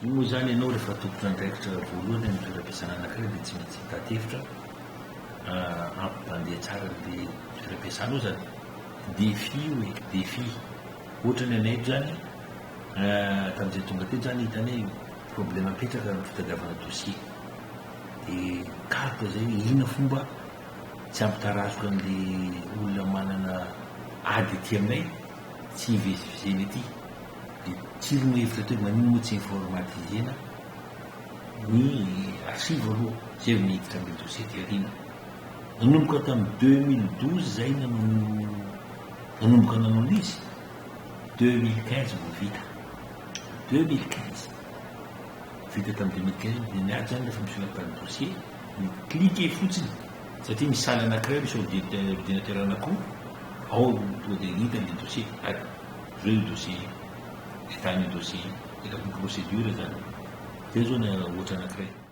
moa zany ianao rehefa tompona andraikitra voalohany amin'ny toeram-piasana anankiray dia tsy maintsy mitady-hevitra ampandeha tsara le toeram-piasanao zany. Défi hoe défi. Ohatra ny anay eto zany tamin'izay tonga teto zany hitany hoe problème mipetraka amin'ny fitadiavana dossier. Dia karta zay inona fomba tsy ampitarazoka an'le olona manana ady ety aminay tsy hivezivezeny ety. Dia tsirony hevitra teo manino moa tsy informatisena ny archive aloha zay ny hiditra amin'ny dossier ty ariana. Nanomboka tamin'ny 2012 zay nanomboka nanao izy 2015 vao vita. 2015 vita tamin'ny 2015 dia niady zany rehefa misongadina ny dossier ny cliquer fotsiny satria misy saly anankiray misy ordinateur anankiroa ao tonga dia hita le dossier ary zao io dossier hitany dossier efa procédure zany zay zao ny ohatra anankiray.